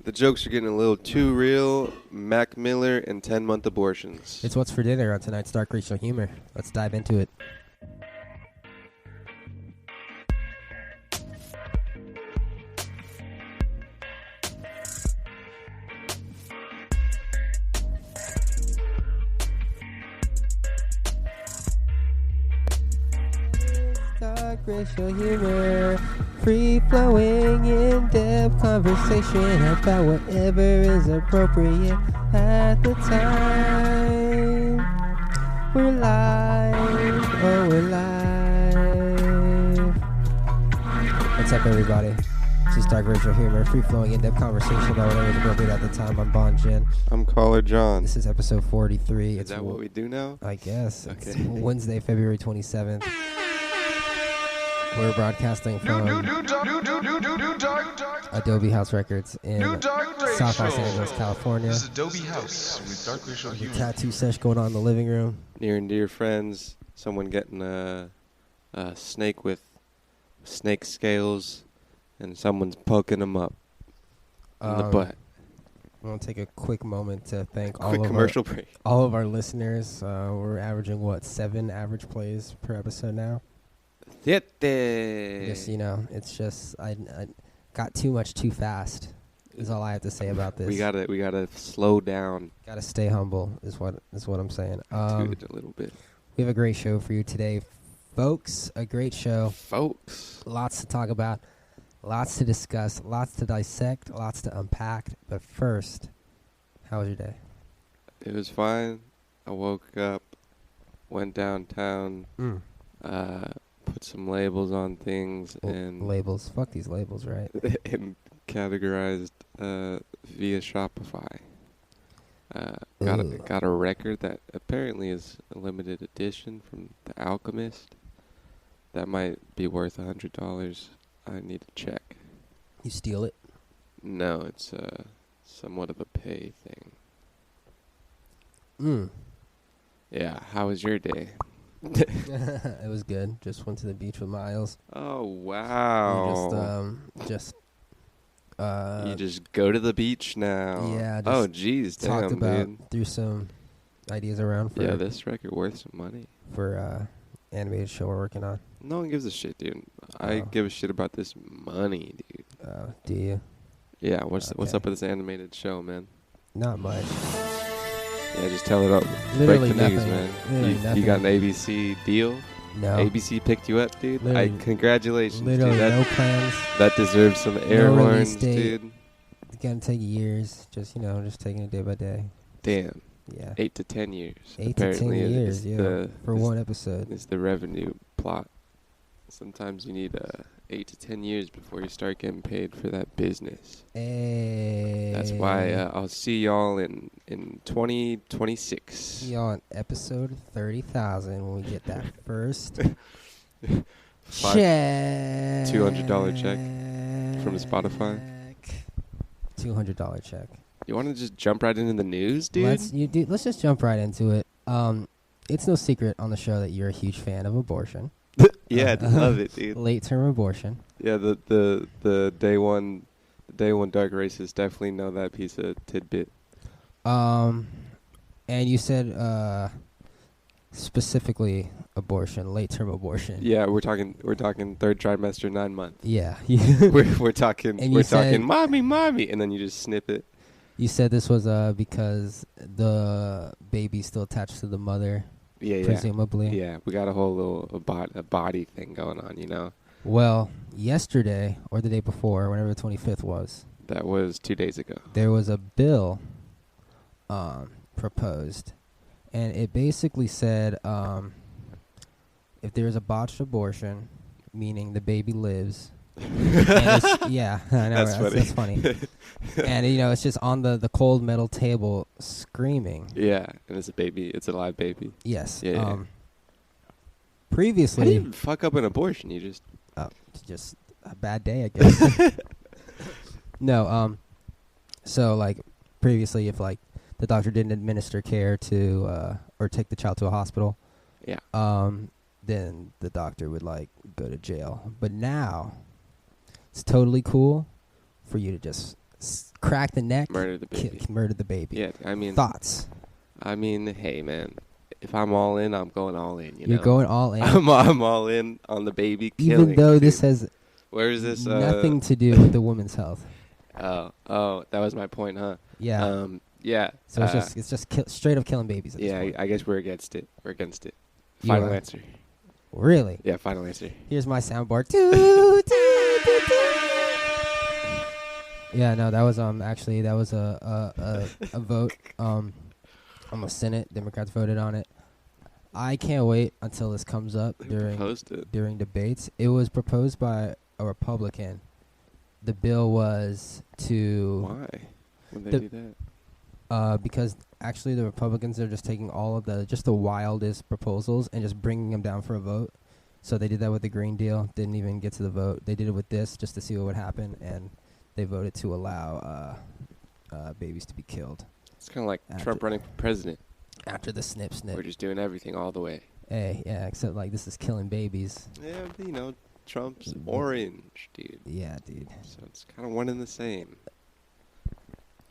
The jokes are getting a little too real. Mac Miller and 10-month abortions. It's what's for dinner on tonight's Dark Racial Humor. Let's dive into it. Dark Racial Humor. Free-flowing, in-depth conversation about whatever is appropriate at the time. We're live. Oh, we're live. What's up, everybody? This is Dark Racial Humor. Free-flowing, in-depth conversation about whatever is appropriate at the time. I'm Bon Jen. I'm Caller John. This is episode 43. Is that what we do now? I guess. Okay. It's Wednesday, February 27th. We're broadcasting from Adobe House Records in South Los Angeles, California. This is Adobe House with Dark Racial There's a Humor. tattoo sesh going on in the living room. Near and dear friends, someone getting a snake with snake scales, and someone's poking them up in the butt. I want to take a quick moment to thank Quick commercial break. all of our listeners. We're averaging, 7 average plays per episode now? Just, it's just I got too much too fast is all I have to say about this. We gotta slow down. Gotta stay humble is what I'm saying. To it a little bit. We have a great show for you today, folks. A great show. Folks. Lots to talk about, lots to discuss, lots to dissect, lots to unpack. But first, how was your day? It was fine. I woke up, went downtown, put some labels on things, and Labels. Fuck these labels, right? and categorized via Shopify. Got a record that apparently is a limited edition from The Alchemist. That might be worth $100. I need to check. You steal it? No, it's somewhat of a pay thing. Yeah, how was your day? It was good. Just went to the beach with Miles. Oh, wow. You just go to the beach now. Yeah. Oh, geez. Talked Damn, about, dude. threw some ideas around for This record worth some money. for animated show we're working on. No one gives a shit, dude. I give a shit about this money, dude. Do you? Yeah, what's Okay. up with this animated show, man? Not much. Yeah, just tell it up. Literally Break the news, nothing. man. Literally You nothing. got an ABC deal? No. ABC picked you up, dude? Literally- Congratulations, Literally dude. no plans. That deserves some air release horns, date. dude. It's gonna take years. Just taking it day by day. Damn. Yeah. 8 to 10 years. 8 to 10 Apparently years, for one episode. It's the revenue plot. Sometimes you need 8 to 10 years before you start getting paid for that business. Hey. That's why I'll see y'all in 2026. See y'all on episode 30,000 when we get that first check. $200 check from Spotify. $200 check. You want to just jump right into the news, dude? Let's just jump right into it. It's no secret on the show that you're a huge fan of abortion. Yeah, I love it, dude. Late term abortion. Yeah, the day one dark racists definitely know that piece of tidbit. And you said specifically abortion, late term abortion. Yeah, we're talking third trimester, 9 months. Yeah. we're talking And you said- mommy, and then you just snip it. You said this was because the baby's still attached to the mother, Yeah, presumably. Yeah, we got a whole little a body thing going on, you know. Well, yesterday or the day before, whenever the 25th was, That was 2 days ago. there was a bill proposed, and it basically said if there is a botched abortion, meaning the baby lives. Yeah, I know. That's funny. And it's just on the cold metal table screaming. Yeah, and it's a baby. It's a live baby. Yes. Yeah. How Previously, do you fuck up an abortion? You just just a bad day, I guess. No. So previously, if the doctor didn't administer care to or take the child to a hospital, yeah. Then the doctor would go to jail. But now it's totally cool for you to just cracked the neck, Murdered the baby. Murdered the baby. Yeah, I mean, thoughts. I mean, hey man, if I'm all in, I'm going all in. You're going all in. I'm all in on the baby killing. Even though this has where is this? Nothing to do with the woman's health. Oh, that was my point, huh? Yeah. Yeah. So it's just straight up killing babies. At this point. I guess we're against it. We're against it. You Final are. answer. Really? Yeah, final answer. Here's my soundboard. Doo, doo, doo, doo. Yeah, no, that was actually that was a vote on the Senate. Democrats voted on it. I can't wait until this comes up during debates. It was proposed by a Republican. The bill was to why would they do that? Because actually the Republicans are just taking all of the wildest proposals and just bringing them down for a vote. So they did that with the Green Deal. Didn't even get to the vote. They did it with this just to see what would happen, and they voted to allow babies to be killed. It's kind of like Trump running for president. After the snip. We're just doing everything all the way. Hey, yeah, except like this is killing babies. Yeah, but, Trump's orange, dude. Yeah, dude. So it's kind of one and the same.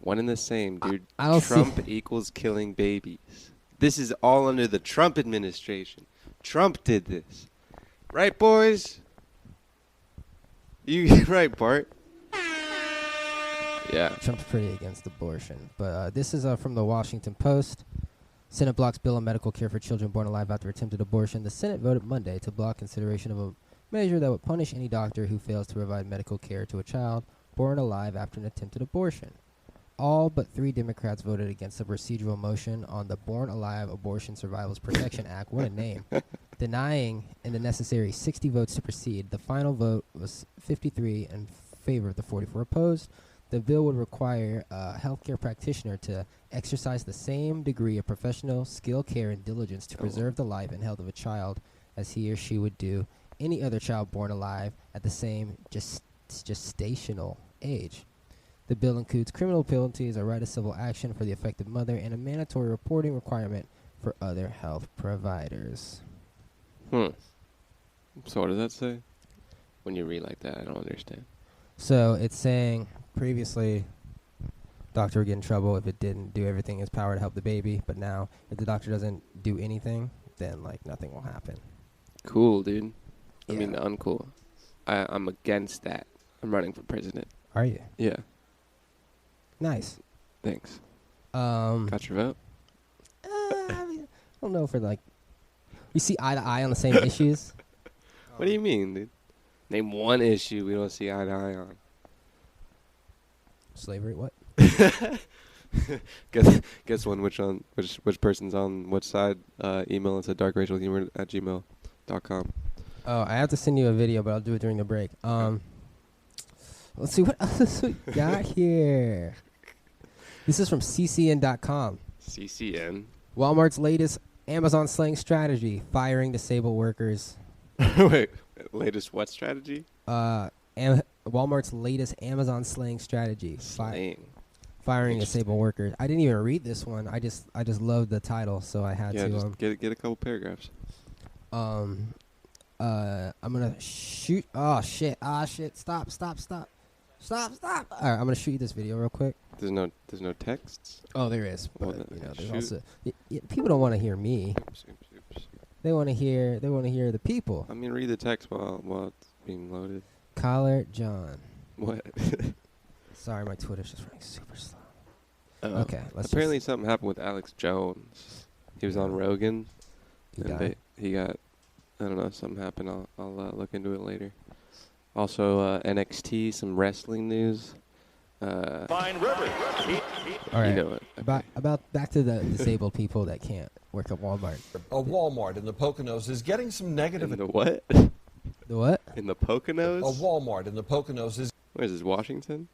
One and the same, dude. Trump equals killing babies. This is all under the Trump administration. Trump did this. Right, boys? You right, Bart? Yeah. Trump's pretty against abortion. But this is from the Washington Post. Senate blocks bill on medical care for children born alive after attempted abortion. The Senate voted Monday to block consideration of a measure that would punish any doctor who fails to provide medical care to a child born alive after an attempted abortion. All but 3 Democrats voted against the procedural motion on the Born Alive Abortion Survivors Protection Act. What a name. Denying in the necessary 60 votes to proceed. The final vote was 53 in favor of the 44 opposed. The bill would require a healthcare practitioner to exercise the same degree of professional skill, care, and diligence to preserve the life and health of a child as he or she would do any other child born alive at the same gestational age. The bill includes criminal penalties, a right of civil action for the affected mother, and a mandatory reporting requirement for other health providers. So what does that say? When you read like that, I don't understand. So it's saying previously doctor would get in trouble if it didn't do everything in his power to help the baby, but now if the doctor doesn't do anything, then nothing will happen. Cool, dude. Yeah. I mean, uncool. I'm against that. I'm running for president. Are you? Yeah. Nice. Thanks. Got your vote? I don't know if we're we see eye to eye on the same issues. What do you mean, dude? Name one issue we don't see eye to eye on. Slavery, what? Guess one which person's on which side. Email us at darkracialhumor@gmail.com. Oh, I have to send you a video, but I'll do it during the break. Let's see what else we got here. This is from ccn.com. CCN? Walmart's latest Amazon slang strategy, firing disabled workers. Wait, latest what strategy? Walmart's latest Amazon slang strategy. Firing disabled workers. I didn't even read this one. I just loved the title, so I had to. Just get a couple paragraphs. I'm gonna shoot. Oh shit! Stop! All right, I'm gonna shoot you this video real quick. There's no texts. Oh, there is. But, well, there's also people don't want to hear me. Oops. They want to hear the people. I mean, read the text while it's being loaded. Collar John. What? Sorry, my Twitter's just running super slow. Okay, apparently something happened with Alex Jones. He was on Rogan, and he got, I don't know, something happened. I'll look into it later. Also, NXT, some wrestling news. Fine River. All right. You know it. About back to the disabled people that can't work at Walmart. A Walmart in the Poconos is getting some negative. In the what? The what? In the Poconos? A Walmart in the Poconos is. Where is this, Washington?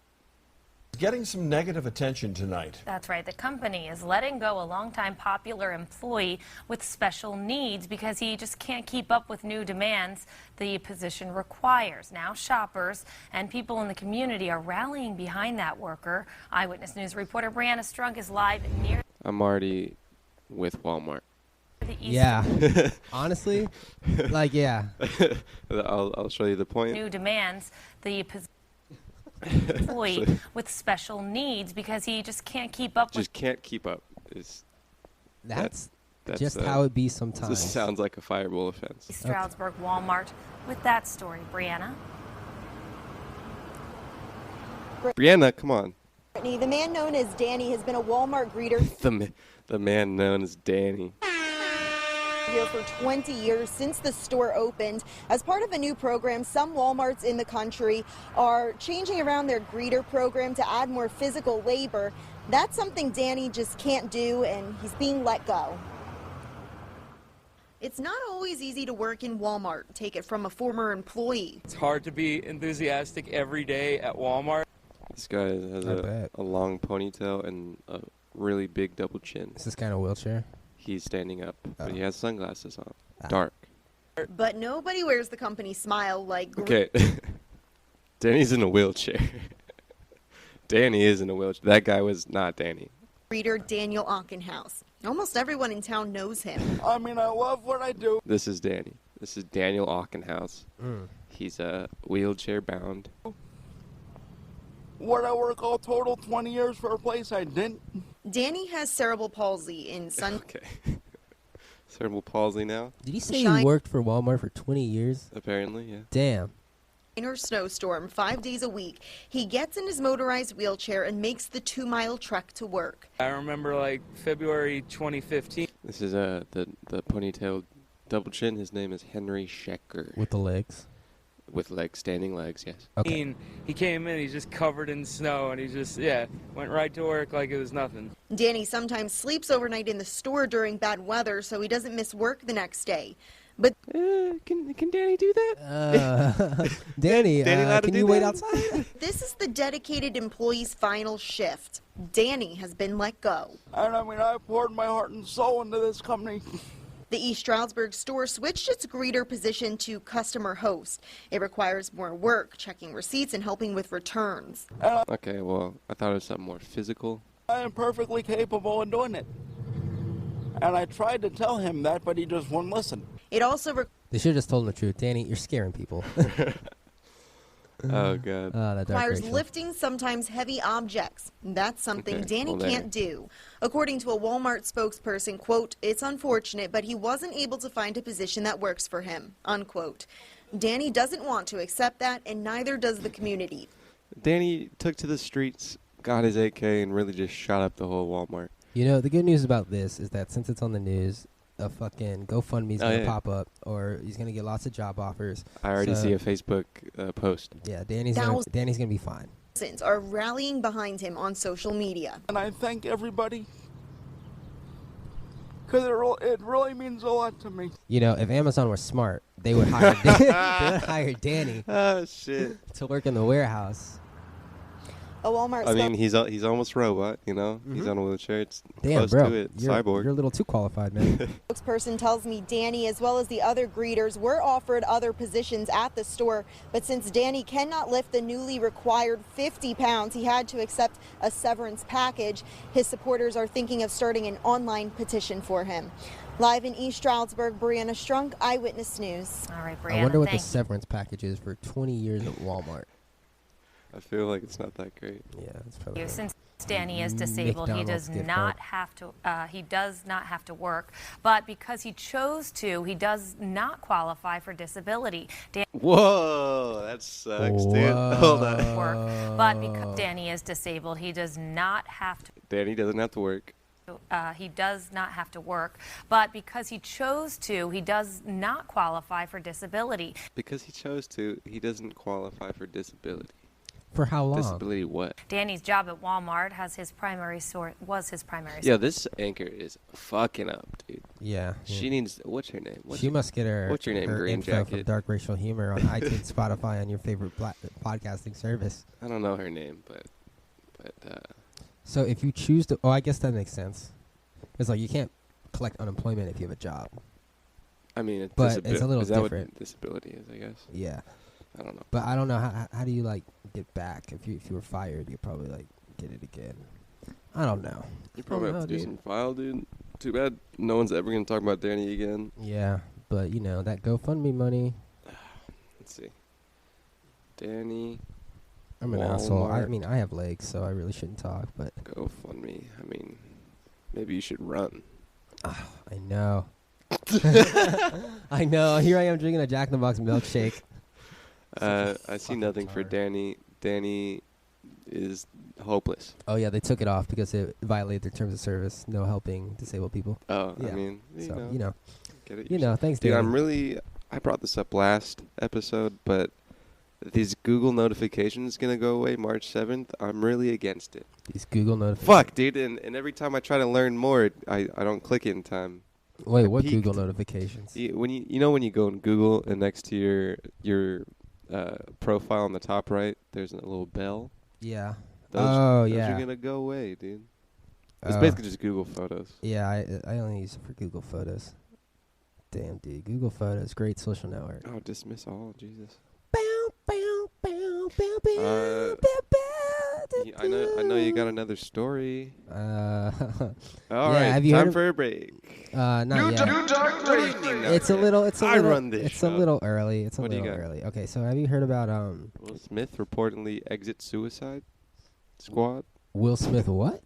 Getting some negative attention tonight. That's right. The company is letting go a longtime popular employee with special needs because he just can't keep up with new demands the position requires. Now shoppers and people in the community are rallying behind that worker. Eyewitness News reporter Brianna Strunk is live near. I'm already with Walmart. Yeah. Honestly, yeah. I'll show you the point. New demands the position. employee with special needs because he just can't keep up. Can't keep up. That's just how it be sometimes. This sounds like a fireable offense. Stroudsburg Walmart with that story, Brianna. Brianna, come on. The man known as Danny has been a Walmart greeter. The man known as Danny. Here for 20 years since the store opened. As part of a new program, some Walmarts in the country are changing around their greeter program to add more physical labor. That's something Danny just can't do, and he's being let go. It's not always easy to work in Walmart. Take it from a former employee. It's hard to be enthusiastic every day at Walmart. This guy has a long ponytail and a really big double chin. Is this guy in a wheelchair? He's standing up, but he has sunglasses on. Dark. But nobody wears the company smile like... Okay. Danny's in a wheelchair. Danny is in a wheelchair. That guy was not Danny. Greeter Daniel Aukenhouse. Almost everyone in town knows him. I mean, I love what I do. This is Danny. This is Daniel Aukenhouse. He's wheelchair bound. What I work all total 20 years for a place I didn't. Danny has cerebral palsy in Okay. Cerebral palsy now? Did you say you worked for Walmart for 20 years? Apparently, yeah. Damn. In or snowstorm 5 days a week, he gets in his motorized wheelchair and makes the 2-mile trek to work. I remember like February 2015. This is the ponytailed double chin. His name is Henry Shecker. With the legs? With standing legs, yes. Okay. He came in, he's just covered in snow, and he just, went right to work like it was nothing. Danny sometimes sleeps overnight in the store during bad weather so he doesn't miss work the next day. But can Danny do that? Danny, can you wait outside? This is the dedicated employee's final shift. Danny has been let go. And I mean, I poured my heart and soul into this company. The East Stroudsburg store switched its greeter position to customer host. It requires more work, checking receipts and helping with returns. Okay, well, I thought it was something more physical. I am perfectly capable of doing it. And I tried to tell him that, but he just wouldn't listen. It also They should have just told him the truth. Danny, you're scaring people. Oh, God. requires lifting sometimes heavy objects. That's something Danny can't do. According to a Walmart spokesperson, quote, "It's unfortunate, but he wasn't able to find a position that works for him," unquote. Danny doesn't want to accept that, and neither does the community. Danny took to the streets, got his AK, and really just shot up the whole Walmart. You know, the good news about this is that since it's on the news, a fucking GoFundMe's going to pop up, or he's going to get lots of job offers. I already see a Facebook post. Yeah, Danny's going to be fine. Thousands are rallying behind him on social media. And I thank everybody, because it really means a lot to me. You know, if Amazon were smart, they would hire they would hire Danny to work in the warehouse. A Walmart. I mean, he's almost robot. You know, he's on a wheelchair. It's close bro, to it. You're Cyborg. a little too qualified, man. Spokesperson tells me Danny, as well as the other greeters, were offered other positions at the store, but since Danny cannot lift the newly required 50 pounds, he had to accept a severance package. His supporters are thinking of starting an online petition for him. Live in East Stroudsburg, Brianna Strunk, Eyewitness News. All right, Brianna. I wonder what the severance package is for 20 years at Walmart. I feel like it's not that great. Yeah, it's probably. Since Danny is disabled, McDonald's he does not have to. He does not have to work, but because he chose to, he does not qualify for disability. Whoa, that sucks, dude. Hold on. Work, but because Danny is disabled, he does not have to. Danny doesn't have to work. He does not have to work, but because he chose to, he does not qualify for disability. Because he chose to, he doesn't qualify for disability. For how long? Disability what? Danny's job at Walmart was his primary source. Yeah, this anchor is fucking up, dude. Yeah. She needs. What's her name? She must get her. What's your name? Her Green info Jacket. from Dark Racial Humor on iTunes, Spotify, on your favorite podcasting service. I don't know her name, but. So if you choose to, I guess that makes sense. It's like you can't collect unemployment if you have a job. I mean, it's a little is that different. What disability is, I guess. Yeah. I don't know. But I don't know how do you get back if you were fired? You probably get it again. I don't know. You probably have to do some file, dude. Too bad no one's ever gonna talk about Danny again. Yeah, but that GoFundMe money. Let's see. Danny I'm an asshole. I mean, I have legs, so I really shouldn't talk, but... GoFundMe. I mean, maybe you should run. Oh, I know. I know. Here I am drinking a Jack in the Box milkshake. I see nothing for Danny. Danny is hopeless. Oh, yeah, they took it off because it violated their terms of service. No helping disabled people. Oh, yeah. I mean, you know. Get it you know, thanks, dude. Danny. I brought this up last episode, but these Google notifications going to go away March 7th. I'm really against it. These Google notifications. Fuck, dude. And every time I try to learn more, I don't click it in time. Wait, what Google notifications? When you go in Google and next to your profile on the top right, there's a little bell. Yeah. Those are going to go away, dude. It's basically just Google Photos. Yeah, I only use it for Google Photos. Damn, dude. Google Photos, great social network. Oh, dismiss all, Jesus. I know you got another story. All right, time for a break. Not yet. It's a little early. It's a little early. Okay, so have you heard about Will Smith reportedly exit Suicide Squad? Will Smith what?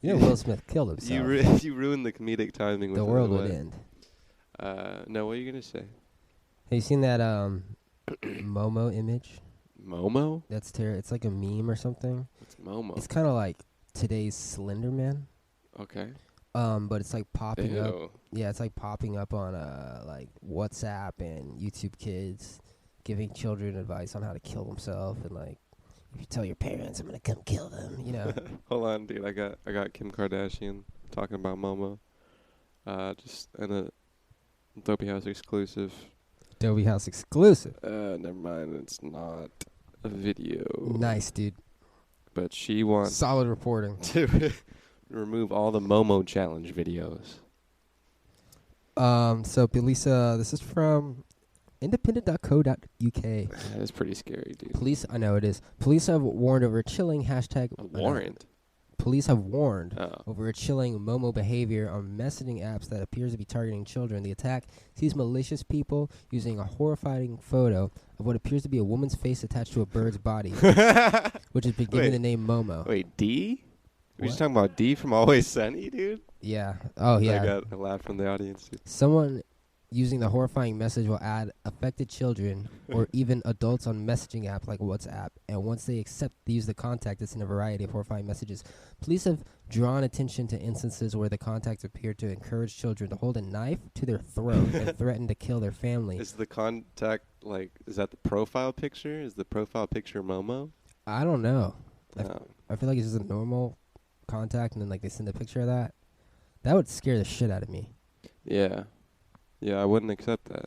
You know Will Smith killed himself. You ruined the comedic timing. The world would end. No, what are you gonna say? Have you seen that Momo image? Momo? That's It's like a meme or something. What's Momo? It's kind of like today's Slender Man. Okay. But it's like popping up. Ew. Yeah, it's like popping up on like WhatsApp and YouTube Kids, giving children advice on how to kill themselves and like. If you tell your parents, I'm gonna come kill them, you know. Hold on, dude. I got Kim Kardashian talking about Momo. Just in a Dopey House exclusive. Dopey House exclusive. Never mind. It's not a video. Nice, dude. But she wants solid reporting to remove all the Momo challenge videos. So Belisa, this is from independent.co.uk. That is pretty scary, dude. Police, I know it is. Police have warned over a chilling hashtag. Police have warned over a chilling Momo behavior on messaging apps that appears to be targeting children. The attack sees malicious people using a horrifying photo of what appears to be a woman's face attached to a bird's body, which has been given the name Momo. Wait, D? We're just talking about D from Always Sunny, dude? Yeah. Oh, yeah. I got a laugh from the audience, dude. Someone using the horrifying message will add affected children or even adults on messaging app like WhatsApp. And once they accept to use the contact, it's in a variety of horrifying messages. Police have drawn attention to instances where the contacts appear to encourage children to hold a knife to their throat and threaten to kill their family. Is the contact, is that the profile picture? Is the profile picture Momo? I don't know. I feel like it's just a normal contact and then they send a picture of that. That would scare the shit out of me. Yeah. Yeah, I wouldn't accept that.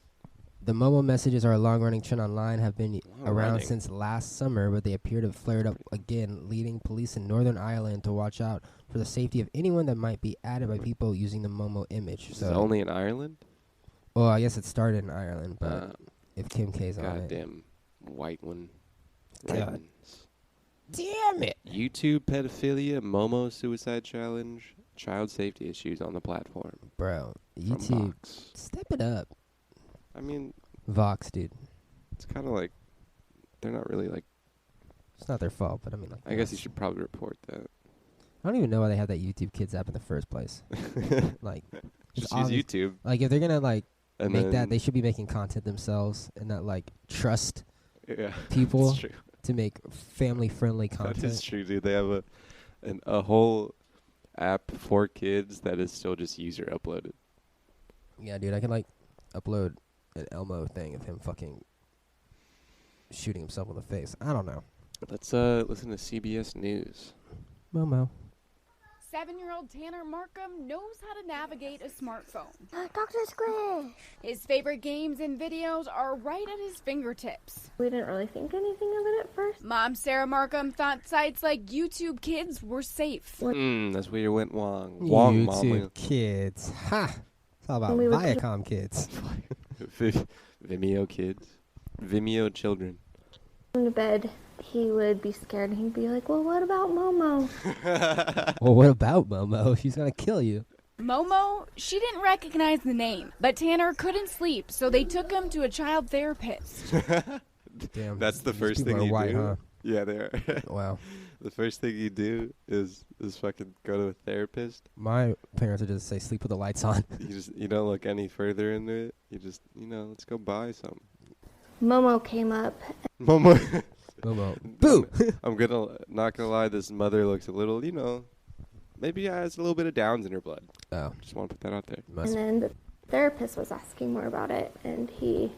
The Momo messages are a long-running trend online, have been around since last summer, but they appear to have flared up again, leading police in Northern Ireland to watch out for the safety of anyone that might be added by people using the Momo image. Is it only in Ireland? Well, I guess it started in Ireland, but if Kim K's on it. Goddamn white one. God. Damn it. YouTube pedophilia, Momo suicide challenge, child safety issues on the platform. Bro, YouTube, step it up. I mean, Vox, dude. It's kind of like they're not really It's not their fault, but I mean, I guess you should probably report that. I don't even know why they have that YouTube Kids app in the first place. Just use YouTube. If they're gonna make that, they should be making content themselves and not trust people to make family-friendly content. That is true, dude. They have a whole app for kids that is still just user uploaded. Yeah, dude, I can upload an Elmo thing of him fucking shooting himself in the face. I don't know. Let's listen to CBS News. Momo. 7-year-old Tanner Markham knows how to navigate a smartphone. Dr. Squish! His favorite games and videos are right at his fingertips. We didn't really think anything of it at first. Mom Sarah Markham thought sites like YouTube Kids were safe. That's where you went wrong. YouTube Kids. Ha! It's all about Viacom Kids. Vimeo Kids. Vimeo Children. In bed, he would be scared and he'd be like, well, what about Momo? Well, what about Momo? She's going to kill you. Momo, she didn't recognize the name, but Tanner couldn't sleep, so they took him to a child therapist. Damn. That's the These first people thing are you white, do. huh? Yeah, they are. Wow. The first thing you do is fucking go to a therapist. My parents would just say, sleep with the lights on. You don't look any further into it. You just let's go buy something. Momo came up. Momo. Momo. Boo! I'm not gonna lie, this mother looks a little, maybe has a little bit of Downs in her blood. Oh. Just want to put that out there. And then the therapist was asking more about it, and he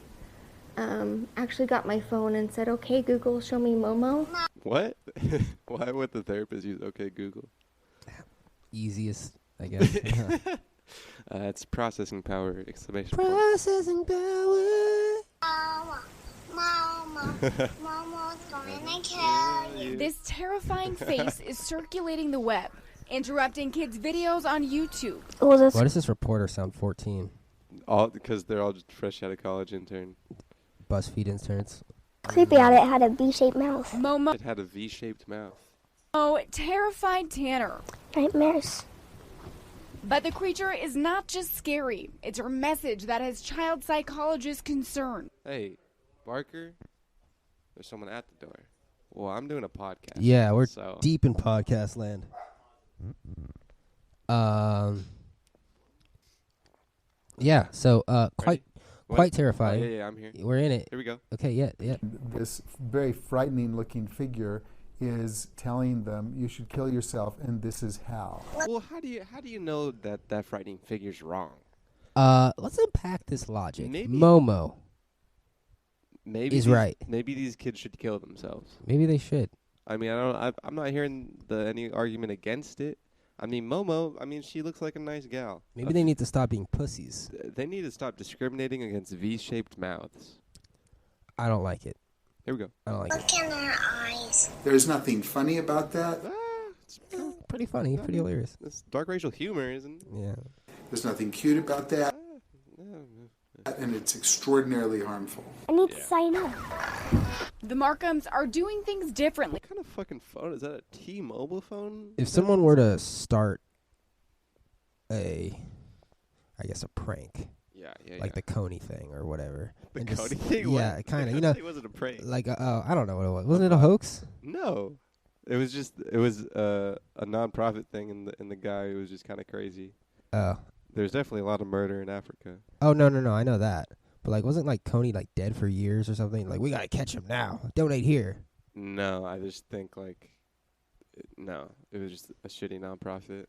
actually got my phone and said, okay, Google, show me Momo. What? Why would the therapist use okay, Google? Easiest, I guess. It's processing power, exclamation Processing power. Momo's gonna kill you. This terrifying face is circulating the web, interrupting kids' videos on YouTube. Why does this reporter sound 14? All because they're all just fresh out of college intern. BuzzFeed interns. Creepy out, it had a V-shaped mouth. Momo It had a V-shaped mouth. terrified Tanner. Nightmares. But the creature is not just scary. It's her message that has child psychologists concerned. Hey, Barker, there's someone at the door. Well, I'm doing a podcast. Yeah, we're so. deep in podcast land. Yeah, so quite terrifying. Oh, yeah, I'm here. We're in it. Here we go. Okay, yeah. This very frightening looking figure is telling them you should kill yourself, and this is how. Well, how do you know that frightening figure's wrong? Let's unpack this logic. Momo is right. Maybe these kids should kill themselves. Maybe they should. I mean, I'm not hearing any argument against it. I mean, Momo, she looks like a nice gal. Maybe they need to stop being pussies. They need to stop discriminating against V-shaped mouths. I don't like it. Here we go. I don't like it. Look in her eyes. There's nothing funny about that. It's pretty funny, pretty hilarious. It's dark racial humor, isn't it? Yeah. There's nothing cute about that. And it's extraordinarily harmful. I need to sign up. The Markhams are doing things differently. What kind of fucking phone is that? A T-Mobile phone? If someone were to start a prank. Yeah. Like the Coney thing or whatever. The Coney thing? Yeah, kind of. It wasn't a prank. Like, I don't know what it was. Wasn't it a hoax? No. It was a non-profit thing, and the guy was just kind of crazy. Oh. There's definitely a lot of murder in Africa. Oh, no, I know that. But, wasn't, Coney, dead for years or something? We gotta catch him now. Donate here. No, I just think, no. It was just a shitty nonprofit.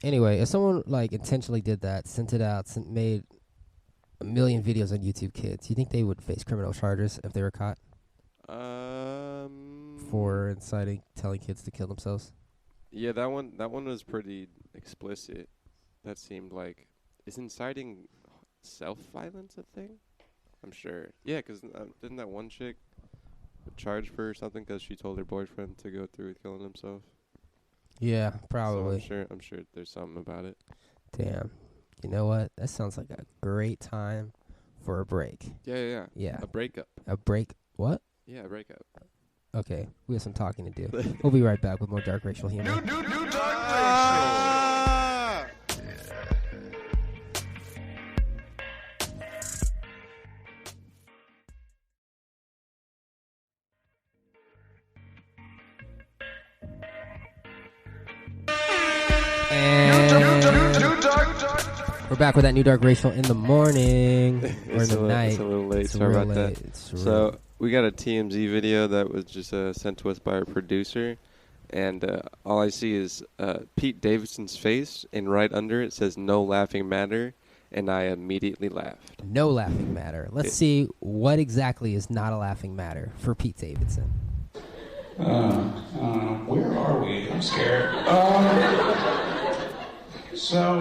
Anyway, if someone, intentionally did that, sent it out, made a million videos on YouTube Kids, you think they would face criminal charges if they were caught? For inciting, telling kids to kill themselves? Yeah, that one was pretty explicit. That seemed like... Is inciting self-violence a thing? I'm sure. Yeah, because didn't that one chick charge for something because she told her boyfriend to go through with killing himself? Yeah, probably. So I'm sure there's something about it. Damn. You know what? That sounds like a great time for a break. Yeah. Yeah. A breakup. A break... What? Yeah, a breakup. Okay, we have some talking to do. We'll be right back with more dark racial humor. New dark racial. We're back with that new dark racial in the morning or in the night. It's a little late. Sorry about that. So we got a TMZ video that was just sent to us by our producer, and all I see is Pete Davidson's face, and right under it says "No laughing matter," and I immediately laughed. No laughing matter. Let's see what exactly is not a laughing matter for Pete Davidson. Where are we? I'm scared. So,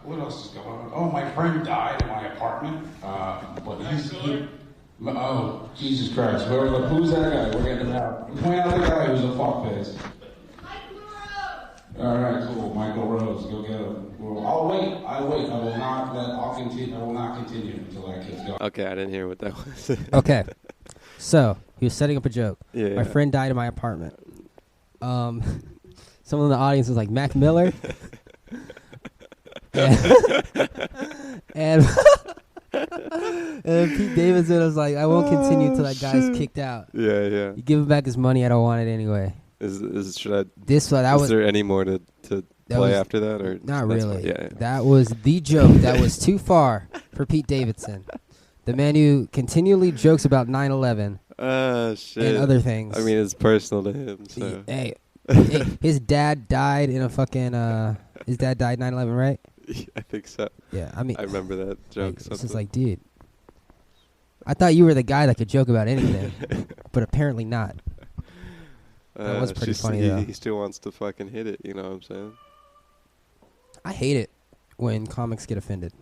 what else is going on? Oh, my friend died in my apartment. Oh, Jesus Christ. Who's that guy? We're getting him out. Point out the guy who's a fuck face. All right, cool. Michael Rose, go get him. Well, I'll wait. I will not continue until that kid's gone. Okay, I didn't hear what that was. Okay. So, he was setting up a joke. Yeah. My friend died in my apartment. Someone in the audience was like, Mac Miller? and And Pete Davidson was like, I won't continue until that guy's kicked out. Yeah. You give him back his money, I don't want it anyway. Is there any more to play after that, or not really? Yeah. That was the joke. That was too far for Pete Davidson, the man who continually jokes about 9/11 shit. and other things. I mean, it's personal to him. So. Hey, his dad died in a fucking. His dad died 9/11, right? I think so. Yeah, I mean, I remember that joke. It's just like, dude, I thought you were the guy that could joke about anything, but apparently not. That was pretty funny, though. He still wants to fucking hit it, you know what I'm saying? I hate it when comics get offended.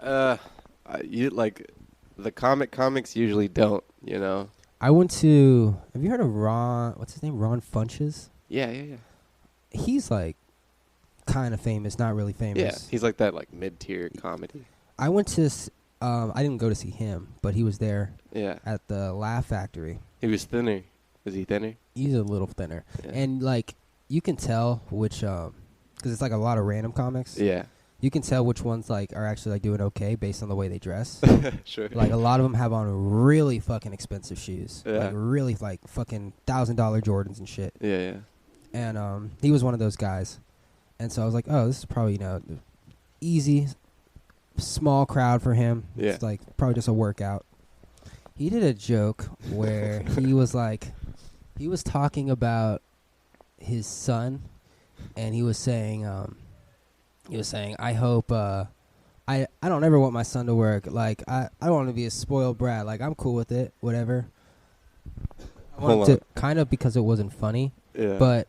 You like the comics usually don't, you know. I went to. Have you heard of Ron? What's his name? Ron Funches. Yeah. He's like kind of famous, not really famous. Yeah, he's like that like mid-tier comedy. I went to. I didn't go to see him, but he was there. Yeah. At the Laugh Factory. He was thinner. Is he thinner? He's a little thinner, yeah. And like you can tell which, because it's like a lot of random comics. Yeah. You can tell which ones like are actually like doing okay based on the way they dress. Sure. Like a lot of them have on really fucking expensive shoes. Yeah. Like really like fucking $1,000 Jordans and shit. Yeah. And he was one of those guys. And so I was like, oh, this is probably, easy, small crowd for him. Yeah. It's like probably just a workout. He did a joke where he was like, he was talking about his son, and he was saying, I hope, I don't ever want my son to work. Like, I don't want to be a spoiled brat. Like, I'm cool with it, whatever. I wanted to, kind of because it wasn't funny. Yeah. But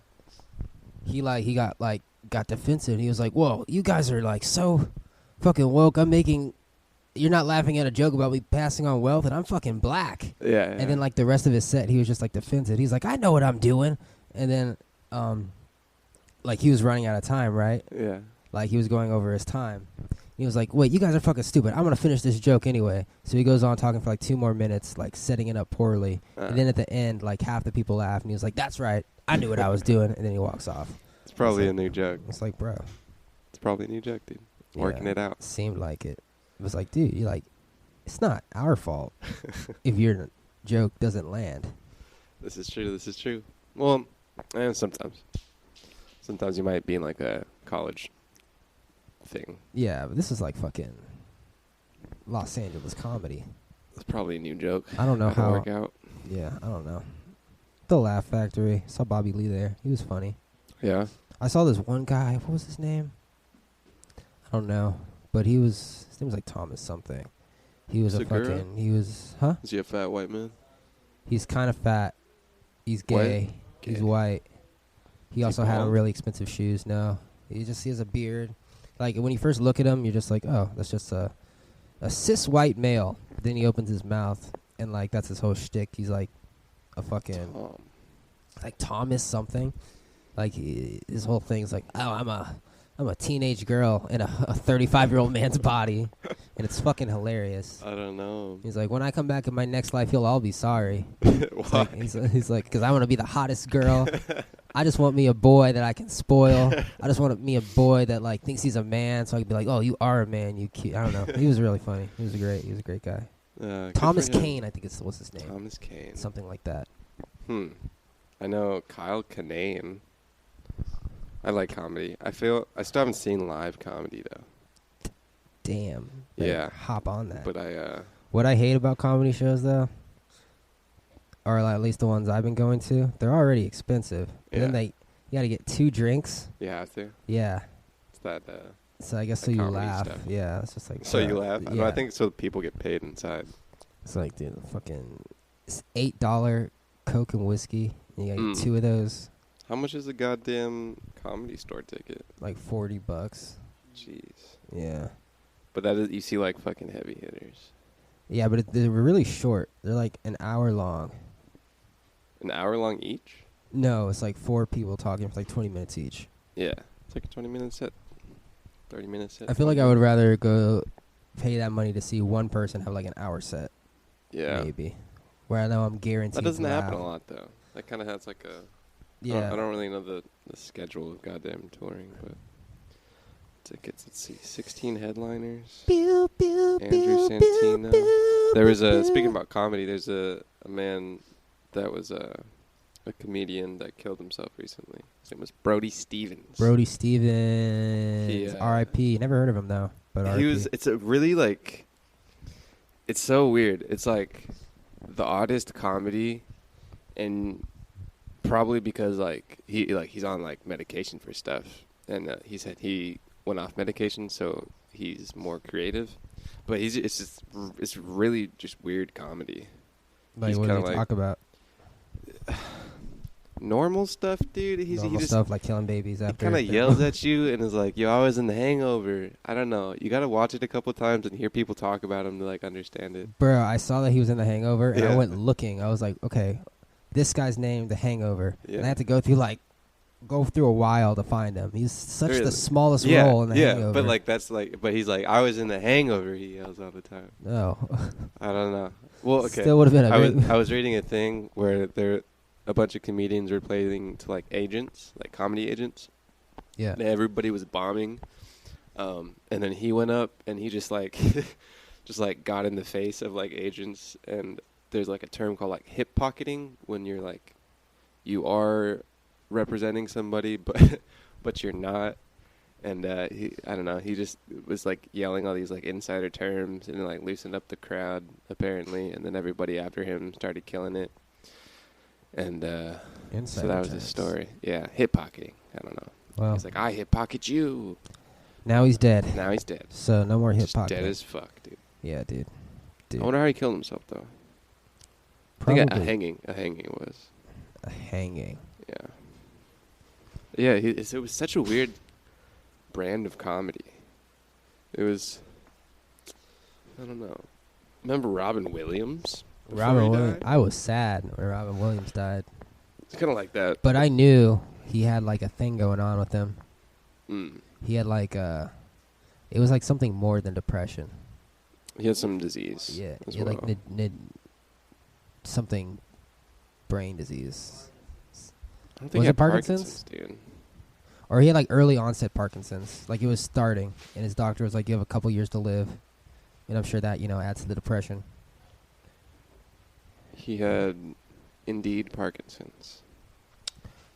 he got defensive. He was like, whoa, you guys are like so fucking woke. You're not laughing at a joke about me passing on wealth, and I'm fucking black. Yeah. And then like the rest of his set, he was just like defensive. He's like, I know what I'm doing. And then, like he was running out of time, right? Yeah. Like he was going over his time. He was like, wait, you guys are fucking stupid. I'm going to finish this joke anyway. So he goes on talking for like 2 more minutes, like setting it up poorly. And then at the end, like half the people laugh, and he was like, that's right. I knew what I was doing. And then he walks off. It's probably a new joke. It's like, bro. It's probably a new joke, dude. Working it out. Seemed like it. It was like, dude, it's not our fault if your joke doesn't land. This is true. Well, and sometimes you might be in like a college thing. Yeah, but this is like fucking Los Angeles comedy. It's probably a new joke. I don't know how work out. Yeah, I don't know. The Laugh Factory. Saw Bobby Lee there. He was funny. Yeah. I saw this one guy. What was his name? I don't know. But his name was like Thomas something. He was Segura? Is he a fat white man? He's kind of fat. He's gay. He's white. He also had on really expensive shoes. No. He has a beard. Like when you first look at him, you're just like, oh, that's just a cis white male. Then he opens his mouth, and like that's his whole shtick. He's like a fucking like Thomas something. Like his whole thing's like, oh, I'm a teenage girl in a 35-year-old man's body, and it's fucking hilarious. I don't know. He's like, when I come back in my next life, you'll all be sorry. Why? He's like, because I want to be the hottest girl. I just want me a boy that I can spoil. I just want me a boy that like thinks he's a man, so I can be like, oh, you are a man, you cute. I don't know. He was really funny. He was a great guy. Thomas Kane, I think what's his name? Thomas Kane. Something like that. I know Kyle Kinane. I like comedy. I still haven't seen live comedy though. Damn. Yeah. Hop on that. But what I hate about comedy shows though, or at least the ones I've been going to, they're already expensive. Yeah. And then you got to get 2 drinks. You have to. Yeah. It's that. So I guess so you laugh. Stuff. Yeah, it's just like. So you laugh. Yeah. I think so. People get paid inside. It's like, dude, it's $8 Coke and whiskey. And you gotta get 2 of those. How much is a goddamn Comedy Store ticket? Like $40. Jeez. Yeah. But that is, you see like fucking heavy hitters. Yeah, but they're really short. They're like an hour long. An hour long each? No, it's like 4 people talking for like 20 minutes each. Yeah. It's like a 20-minute set. 30-minute set. I feel like I would rather go pay that money to see one person have like an hour set. Yeah. Maybe. Where I know I'm guaranteed that doesn't to happen laugh. a lot though. That kind of has like a... Yeah. I don't really know the schedule of goddamn touring, but tickets, let's see, 16 headliners. Pew, pew, Andrew Santino. There was speaking about comedy, there's a man that was a comedian that killed himself recently. His name was Brody Stevens. Brody Stevens. R.I.P. Never heard of him though. But R.I.P. It's a really like, it's so weird. It's like the oddest comedy, and probably because he's on like medication for stuff, and he said he went off medication, so he's more creative. But it's really just weird comedy. Like, what do they talk about? Normal stuff, dude. Normal stuff like killing babies after. He kind of yells at you and is like, "Yo, I was in The Hangover." I don't know. You got to watch it a couple times and hear people talk about him to like understand it. Bro, I saw that he was in The Hangover and I went looking. I was like, okay, this guy's name, The Hangover. Yeah. And I had to go through a while to find him. He's such the smallest role in The Hangover. But like but he's like, I was in The Hangover. He yells all the time. No, I don't know. Well, okay. Still would have been I was reading a thing where a bunch of comedians were playing to like agents, like comedy agents. Yeah. And everybody was bombing. And then he went up and he just like got in the face of like agents, and there's like a term called like hip pocketing, when you're like, you are representing somebody but you're not. And I don't know, he just was like yelling all these like insider terms and like loosened up the crowd apparently, and then everybody after him started killing it. And so that was his story. Yeah, hip pocketing. I don't know. Well, he's like, I hip pocket you. Now he's dead. So no more hip pocketing. Dead as fuck, dude. Yeah, dude. I wonder how he killed himself though. Probably I think a hanging was. A hanging. Yeah. Yeah, it was such a weird brand of comedy. It was, I don't know. Remember Robin Williams? I was sad when Robin Williams died. It's kind of like that. But I knew he had like a thing going on with him. Mm. He had like it was like something more than depression. He had some disease. Yeah, as he had well. like something brain disease. I don't think was he it had Parkinson's? dude. Or he had like early onset Parkinson's. Like it was starting, and his doctor was like, "You have a couple years to live," and I'm sure that adds to the depression. He had, indeed, Parkinson's.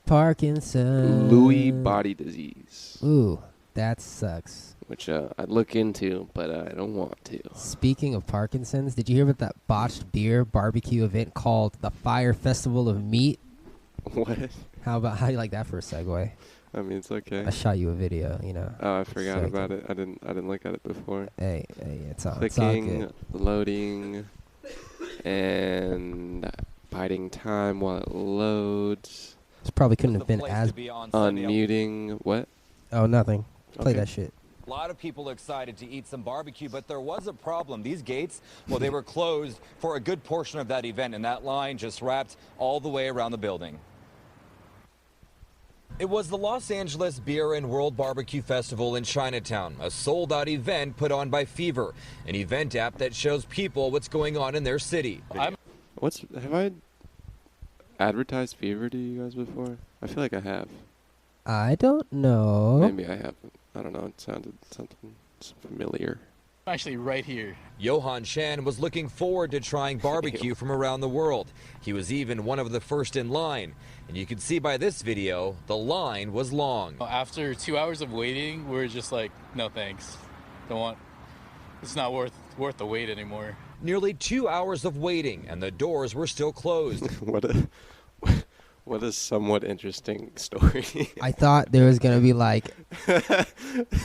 Lewy body disease. Ooh, that sucks. Which I'd look into, but I don't want to. Speaking of Parkinson's, did you hear about that botched beer barbecue event called the Fire Festival of Meat? What? How do you like that for a segue? I mean, it's okay. I shot you a video, Oh, I forgot about it. I didn't look at it before. Hey, it's all Clicking, good. Loading, and biding time while it loads. This probably couldn't have been as unmuting. What? Oh, nothing. Play that shit. A lot of people excited to eat some barbecue, but there was a problem. These gates, well, they were closed for a good portion of that event, and that line just wrapped all the way around the building. It was the Los Angeles Beer and World Barbecue Festival in Chinatown, a sold-out event put on by Fever, an event app that shows people what's going on in their city. Have I advertised Fever to you guys before? I feel like I have. I don't know. Maybe I haven't. I don't know. It sounded something familiar. Actually, right here. Johan Shan was looking forward to trying barbecue from around the world. He was even one of the first in line. And you can see by this video, the line was long. After 2 hours of waiting, we're just like, no thanks. It's not worth the wait anymore. Nearly 2 hours of waiting, and the doors were still closed. What a somewhat interesting story. I thought there was going to be like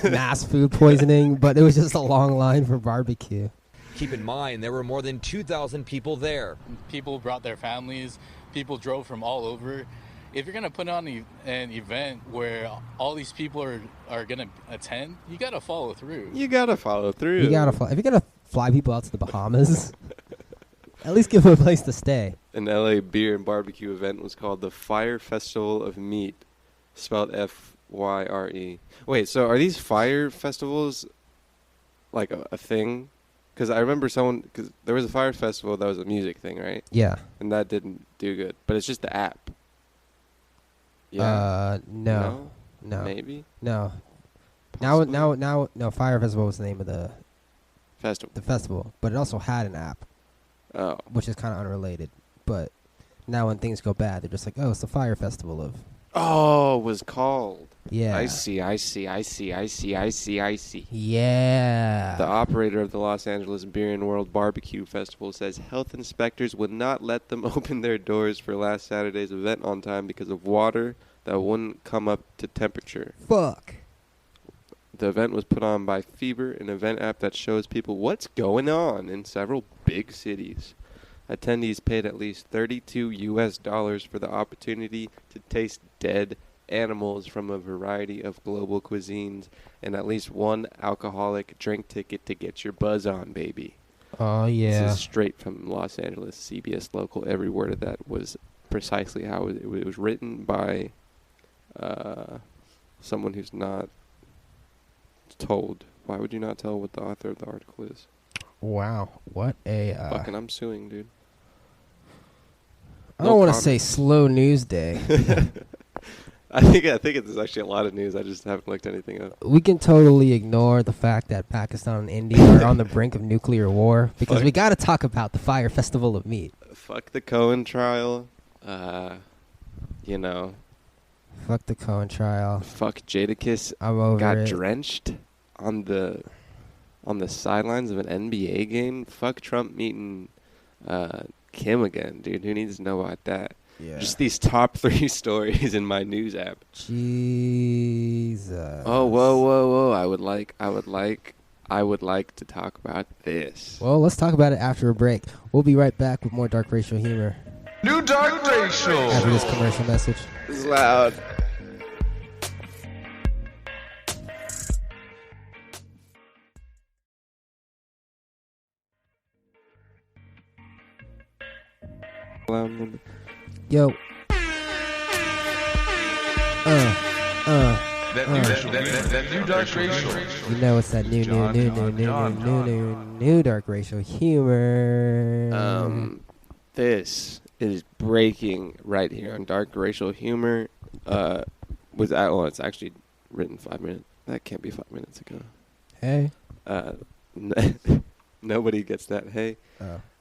mass food poisoning, but it was just a long line for barbecue. Keep in mind, there were more than 2,000 people there. People brought their families. People drove from all over. If you're going to put on an event where all these people are going to attend, you got to follow through. If you're going to fly people out to the Bahamas, at least give them a place to stay. An LA beer and barbecue event was called the Fire Festival of Meat, spelled F-Y-R-E. Wait, so are these fire festivals like a thing? Because I remember because there was a fire festival that was a music thing, right? Yeah. And that didn't do good. But it's just the app. Yeah. No. Maybe? No. Now, Fire Festival was the name of the Festival. The festival, but it also had an app. Oh. Which is kind of unrelated, but now when things go bad, they're just like, oh, it's the Fire Festival of. Oh, it was called. Yeah. I see. Yeah. The operator of the Los Angeles Beer and World Barbecue Festival says health inspectors would not let them open their doors for last Saturday's event on time because of water that wouldn't come up to temperature. Fuck. The event was put on by Fever, an event app that shows people what's going on in several big cities. Attendees paid at least $32 for the opportunity to taste dead animals from a variety of global cuisines and at least one alcoholic drink ticket to get your buzz on, baby. Oh, yeah. This is straight from Los Angeles, CBS Local. Every word of that was precisely how it was written by someone who's not told. Why would you not tell what the author of the article is? Wow. What a... Fucking I'm suing, dude. I don't want to say slow news day. I think there's actually a lot of news. I just haven't looked anything up. We can totally ignore the fact that Pakistan and India are on the brink of nuclear war because we got to talk about the Fire Festival of Meat. Fuck the Cohen trial. You know. Fuck the Cohen trial. Fuck Jadakiss. I'm over got it. drenched on the sidelines of an NBA game. Fuck Trump meeting Kim again, dude. Who needs to know about that? Yeah. Just these top 3 stories in my news app. Jesus. Oh, whoa. I would like to talk about this. Well, let's talk about it after a break. We'll be right back with more Dark Racial humor. New Dark Racial. After this commercial message. This is loud. Yo. That new Dark Racial. You know it's that new Dark Racial humor. This is breaking right here on Dark Racial Humor. It's actually written 5 minutes. That can't be 5 minutes ago. Hey. Nobody gets that. Hey.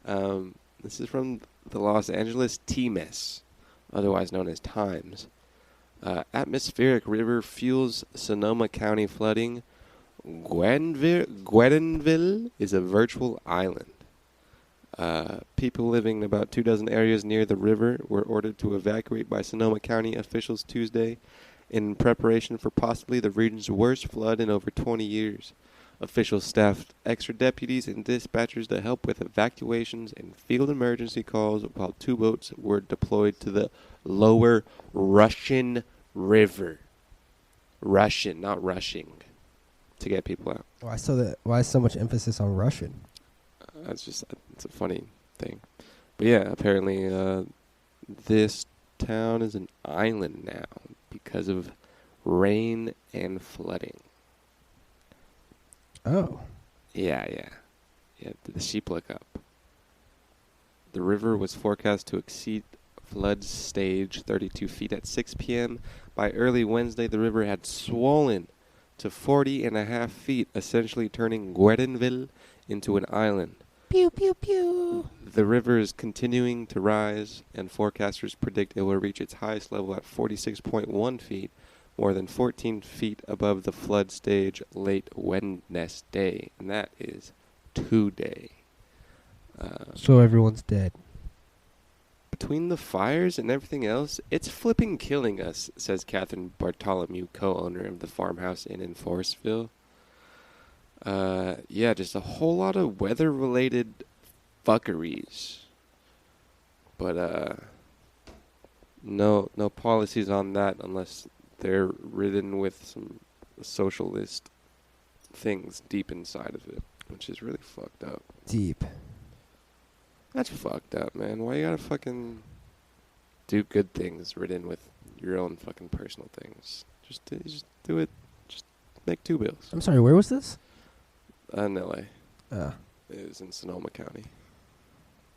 Oh. This is from the Los Angeles Times, otherwise known as Times. Atmospheric river fuels Sonoma County flooding. Guedenville is a virtual island. People living in about 24 areas near the river were ordered to evacuate by Sonoma County officials Tuesday in preparation for possibly the region's worst flood in over 20 years. Officials staffed extra deputies and dispatchers to help with evacuations and field emergency calls while 2 boats were deployed to the lower Russian River. Russian, not rushing, to get people out. Why so much emphasis on Russian? It's a funny thing. But yeah, apparently this town is an island now because of rain and flooding. Oh. Yeah. The sheep look up. The river was forecast to exceed flood stage 32 feet at 6 p.m. By early Wednesday, the river had swollen to 40.5 feet, essentially turning Guedenville into an island. Pew, pew, pew. The river is continuing to rise, and forecasters predict it will reach its highest level at 46.1 feet, more than 14 feet above the flood stage late Wednesday, and that is today. So everyone's dead. Between the fires and everything else, it's flipping killing us, says Catherine Bartholomew, co-owner of the Farmhouse Inn in Forestville. Yeah, just a whole lot of weather-related fuckeries. But, no policies on that unless they're ridden with some socialist things deep inside of it, which is really fucked up. Deep. That's fucked up, man. Why you gotta fucking do good things ridden with your own fucking personal things? Just do it. Just make 2 bills. I'm sorry, where was this? In L.A. Oh. It was in Sonoma County.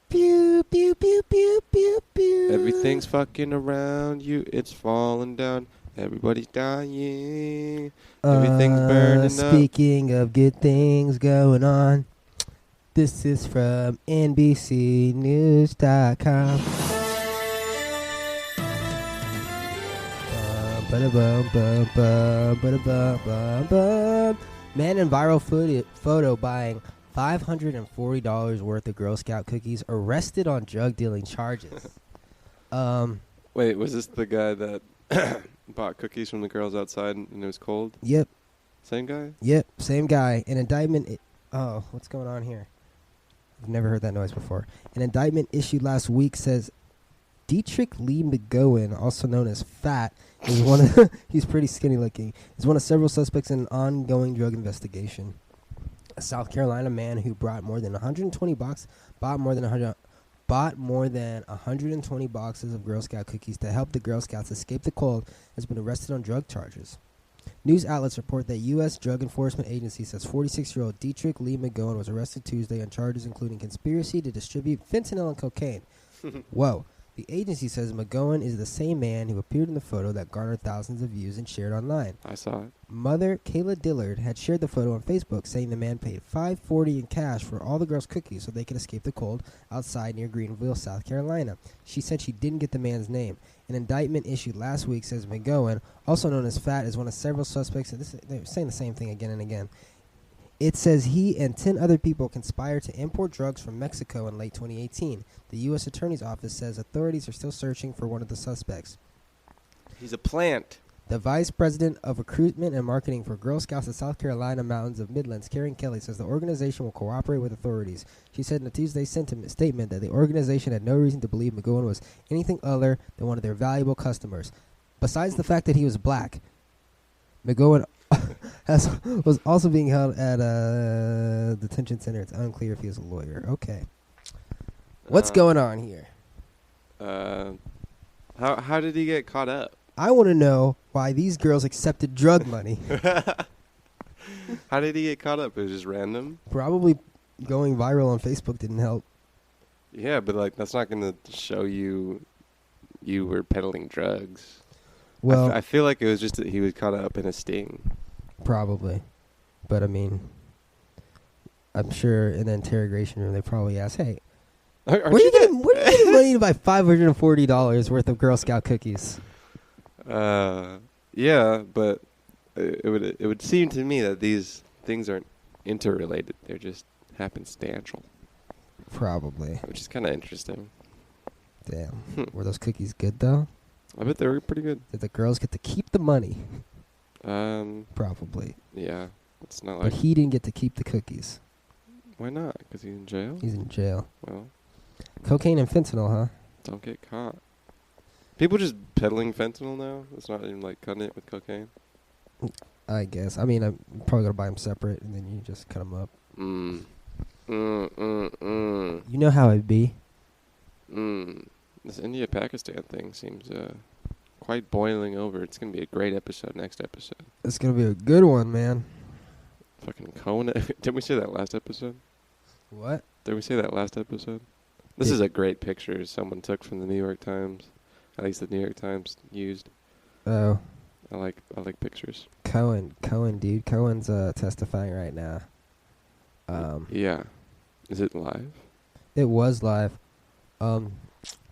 Pew, pew, pew, pew, pew, pew. Everything's fucking around you. It's falling down. Everybody's dying. Everything's burning up. Speaking of good things going on. This is from NBCnews.com. Man in viral photo buying $540 worth of Girl Scout cookies arrested on drug dealing charges. Wait, was this the guy that bought cookies from the girls outside and it was cold? Yep. Same guy? Yep, same guy. An indictment. Oh, what's going on here? I've never heard that noise before. An indictment issued last week says Dietrich Lee McGowan, also known as Fat, is one of he's pretty skinny looking. Is one of several suspects in an ongoing drug investigation. A South Carolina man who bought more than 120 boxes of Girl Scout cookies to help the Girl Scouts escape the cold has been arrested on drug charges. News outlets report that U.S. Drug Enforcement Agency says 46-year-old Dietrich Lee McGowan was arrested Tuesday on charges including conspiracy to distribute fentanyl and cocaine. Whoa. The agency says McGowan is the same man who appeared in the photo that garnered thousands of views and shared online. I saw it. Mother Kayla Dillard had shared the photo on Facebook, saying the man paid $540 in cash for all the girls' cookies so they could escape the cold outside near Greenville, South Carolina. She said she didn't get the man's name. An indictment issued last week says McGowan, also known as Fat, is one of several suspects. And they're saying the same thing again and again. It says he and 10 other people conspired to import drugs from Mexico in late 2018. The U.S. Attorney's Office says authorities are still searching for one of the suspects. He's a plant. The Vice President of Recruitment and Marketing for Girl Scouts of South Carolina Mountains of Midlands, Karen Kelly, says the organization will cooperate with authorities. She said in a Tuesday statement that the organization had no reason to believe McGowan was anything other than one of their valuable customers. Besides the fact that he was black, McGowan was also being held at a detention center. It's unclear if he was a lawyer. Okay. What's going on here? How did he get caught up? I want to know why these girls accepted drug money. How did he get caught up? It was just random? Probably going viral on Facebook didn't help. Yeah, but like that's not going to show you were peddling drugs. Well, I feel like it was just that he was caught up in a sting. Probably. But I mean, I'm sure in the interrogation room they probably asked, "Hey, where are you getting money to buy $540 worth of Girl Scout cookies?" Yeah, but it would seem to me that these things aren't interrelated. They're just happenstantial. Probably. Which is kind of interesting. Damn. Were those cookies good though? I bet they were pretty good. Did the girls get to keep the money? Probably. Yeah. It's not like. But he didn't get to keep the cookies. Why not? Because he's in jail? He's in jail. Well. Cocaine and fentanyl, huh? Don't get caught. People just peddling fentanyl now? It's not even like cutting it with cocaine? I guess. I mean, I'm probably going to buy them separate and then you just cut them up. You know how it'd be. This India-Pakistan thing seems quite boiling over. It's going to be a great episode next episode. It's going to be a good one, man. Fucking Cohen. Didn't we say that last episode? What? Did we say that last episode? This is a great picture someone took from the New York Times. At least the New York Times used. Oh. I like pictures. Cohen, dude. Cohen's testifying right now. Yeah. Is it live? It was live.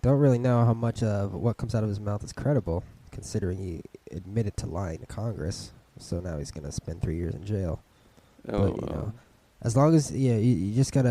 Don't really know how much of what comes out of his mouth is credible, considering he admitted to lying to Congress. So now he's going to spend 3 years in jail. Oh, but, you know, as long as, you just got to